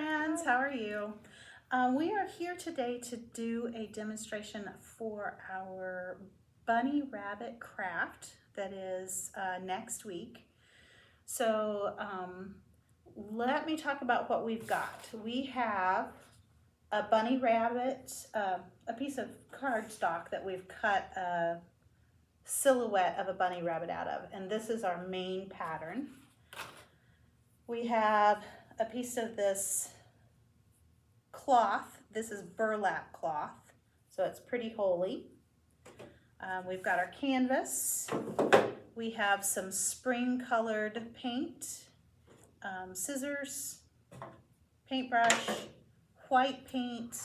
friends, how are you? We are here today to do a demonstration for our bunny rabbit craft that is next week. So let me talk about what we've got. We have a bunny rabbit, a piece of cardstock that we've cut a silhouette of a bunny rabbit out of, and this is our main pattern. We have a piece of this cloth. This is burlap cloth, so it's pretty holey. We've got our canvas. We have some spring colored paint, scissors, paintbrush, white paint,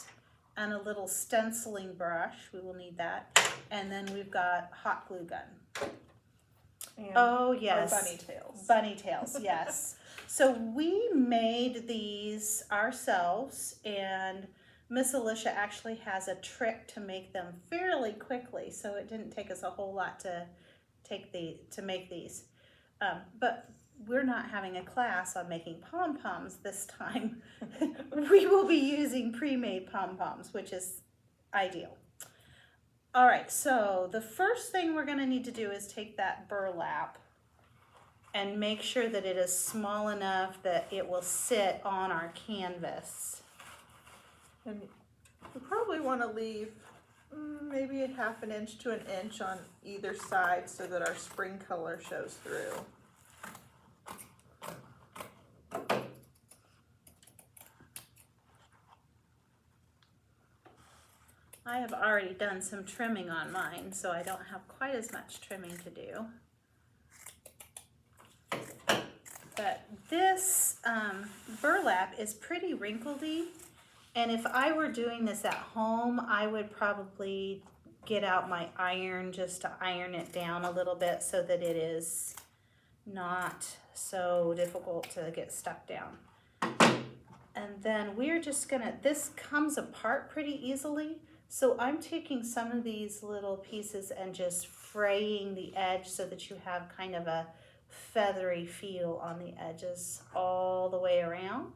and a little stenciling brush. We will need that. And then we've got hot glue gun. And oh yes, bunny tails. Bunny tails, yes. So we made these ourselves, and Miss Alicia actually has a trick to make them fairly quickly, so it didn't take us a whole lot to make these. But we're not having a class on making pom-poms this time. We will be using pre-made pom-poms, which is ideal. All right, so the first thing we're gonna need to do is take that burlap and make sure that it is small enough that it will sit on our canvas. And we probably want to leave maybe a ½ inch to an inch on either side so that our spring color shows through. I have already done some trimming on mine, so I don't have quite as much trimming to do. But this burlap is pretty wrinkledy, and if I were doing this at home, I would probably get out my iron just to iron it down a little bit so that it is not so difficult to get stuck down. And then we're just gonna, this comes apart pretty easily, so I'm taking some of these little pieces and just fraying the edge so that you have kind of a feathery feel on the edges all the way around.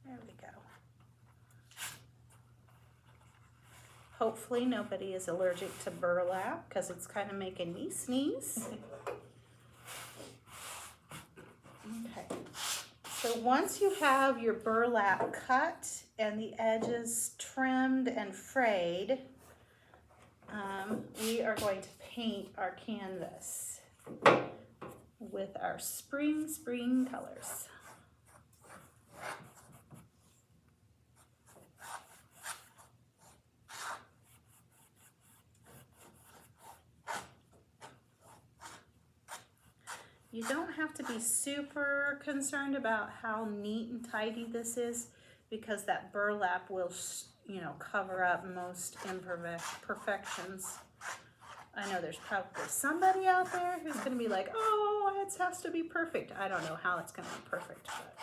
There we go. Hopefully nobody is allergic to burlap because it's kind of making me sneeze. Okay, so once you have your burlap cut and the edges trimmed and frayed, we are going to paint our canvas with our spring colors. You don't have to be super concerned about how neat and tidy this is, because that burlap will, cover up most imperfections. I know there's probably somebody out there who's going to be like, oh, it has to be perfect. I don't know how it's going to be perfect, but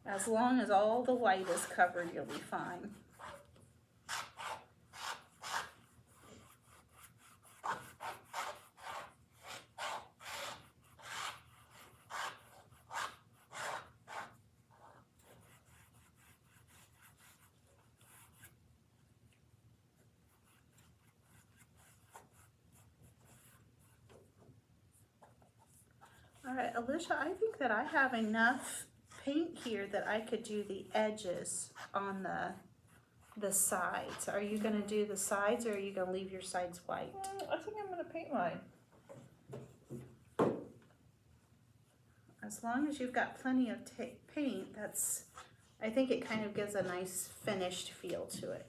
as long as all the white is covered, you'll be fine. All right, Alicia, I think that I have enough paint here that I could do the edges on the sides. Are you gonna do the sides, or are you gonna leave your sides white? I think I'm gonna paint mine. As long as you've got plenty of paint, I think it kind of gives a nice finished feel to it.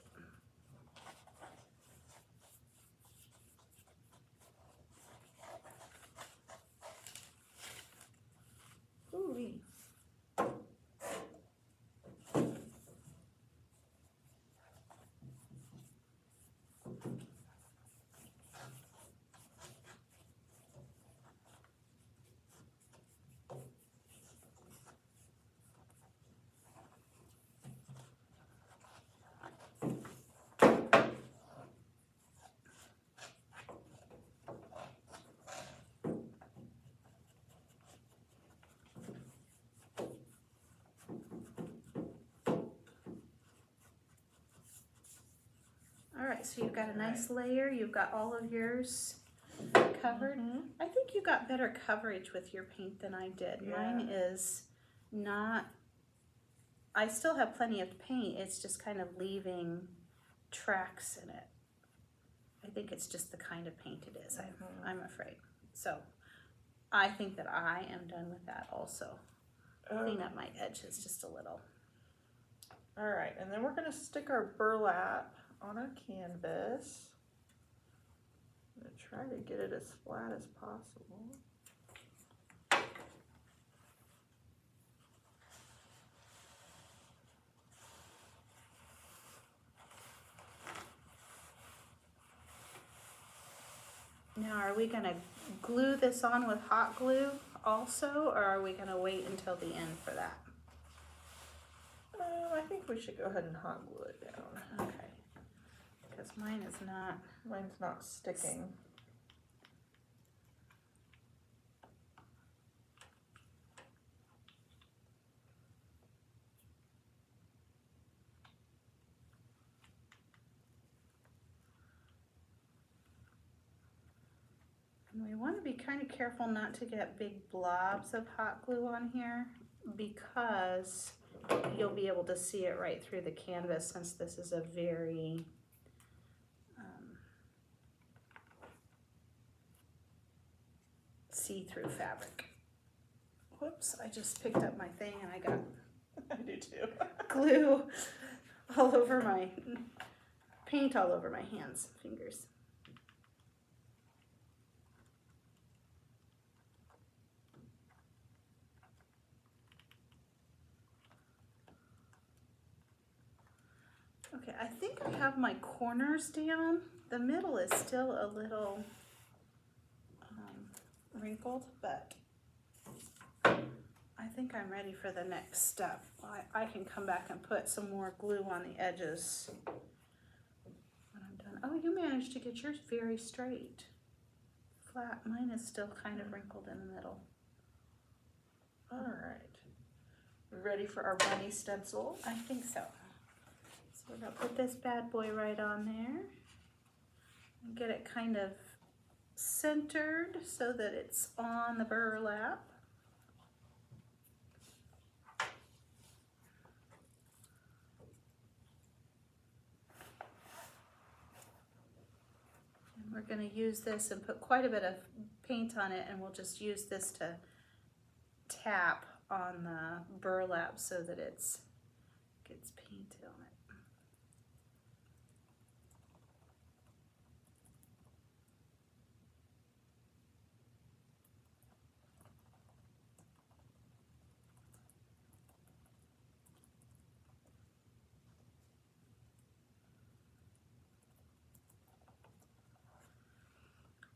Ooh-wee. right, so you've got a nice layer, you've got all of yours covered. I think you got better coverage with your paint than I did. Yeah. Mine is not, I still have plenty of paint, it's just kind of leaving tracks in it. I think it's just the kind of paint it is, I'm afraid. So I think that I am done with that also. Clean up my edges just a little. All right, and then we're gonna stick our burlap on our canvas. I'm gonna try to get it as flat as possible. Now, are we gonna glue this on with hot glue also, or are we gonna wait until the end for that? I think we should go ahead and hot glue it down. Okay, because mine is not. Mine's not sticking. And we want to be kind of careful not to get big blobs of hot glue on here, because you'll be able to see it right through the canvas, since this is a very see-through fabric. Whoops, I just picked up my thing and I got I do too. glue all over my, paint all over my hands, fingers. Okay, I think I have my corners down. The middle is still a little wrinkled, but I think I'm ready for the next step. I can come back and put some more glue on the edges when I'm done. Oh, you managed to get yours very straight. Flat. Mine is still kind of wrinkled in the middle. All right. We ready for our bunny stencil? I think so. So we're gonna put this bad boy right on there and get it kind of centered so that it's on the burlap. And we're going to use this and put quite a bit of paint on it, and we'll just use this to tap on the burlap so that it's gets painted on it.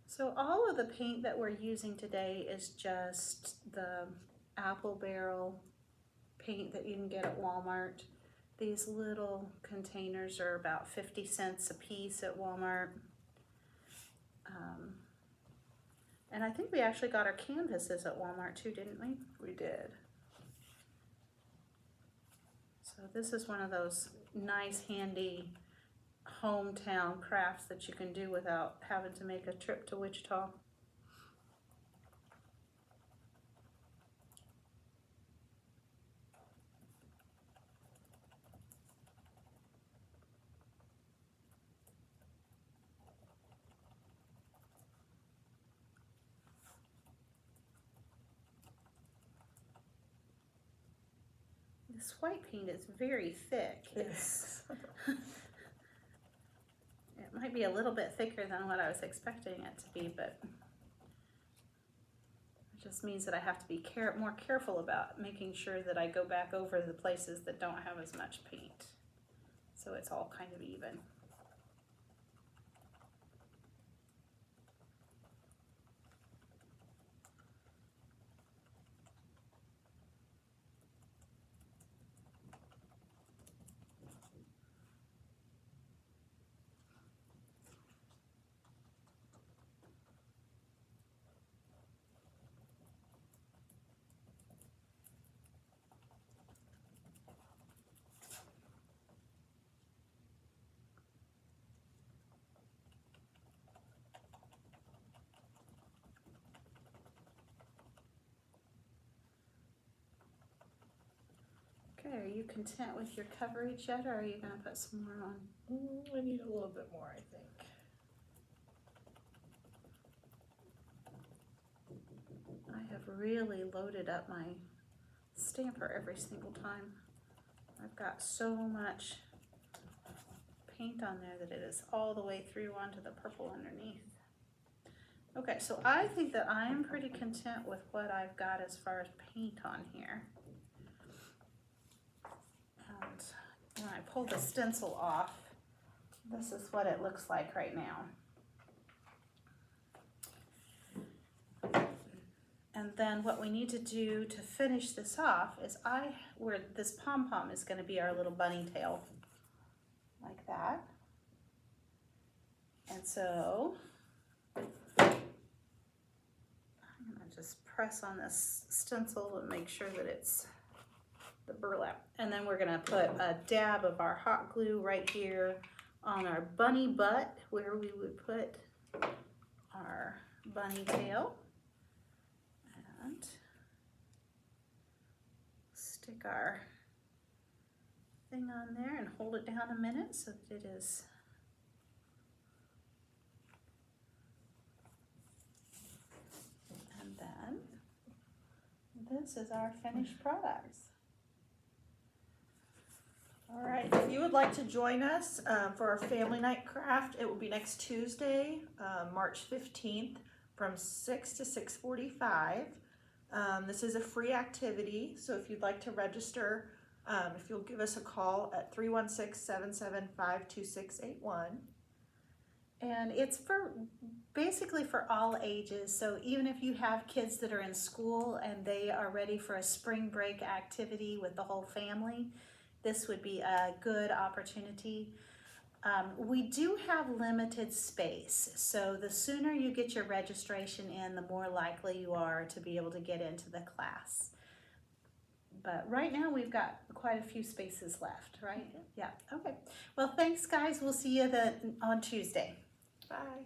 So all of the paint that we're using today is just the apple barrel paint that you can get at Walmart. These little containers are about 50 cents a piece at Walmart. And I think we actually got our canvases at Walmart too, didn't we? We did. So this is one of those nice, handy hometown crafts that you can do without having to make a trip to Wichita. This white paint is very thick. It's it might be a little bit thicker than what I was expecting it to be, but it just means that I have to be more careful about making sure that I go back over the places that don't have as much paint, so it's all kind of even. content with your coverage yet, or are you gonna put some more on? I need a little bit more, I think. I have really loaded up my stamper every single time. I've got so much paint on there that it is all the way through onto the purple underneath. Okay, so I think that I'm pretty content with what I've got as far as paint on here. And when I pull the stencil off, this is what it looks like right now. And then what we need to do to finish this off is where this pom-pom is going to be our little bunny tail, like that. And so I'm going to just press on this stencil and make sure that it's the burlap. And then we're going to put a dab of our hot glue right here on our bunny butt, where we would put our bunny tail. And stick our thing on there and hold it down a minute so that it is and then this is our finished products. All right, if you would like to join us for our family night craft, it will be next Tuesday, March 15th from 6 to 6:45. This is a free activity, so if you'd like to register, if you'll give us a call at 316-775-2681. And it's basically for all ages, so even if you have kids that are in school and they are ready for a spring break activity with the whole family, this would be a good opportunity. We do have limited space, so the sooner you get your registration in, the more likely you are to be able to get into the class. But right now we've got quite a few spaces left, right? Yeah, okay. Well, thanks guys. We'll see you on Tuesday. Bye.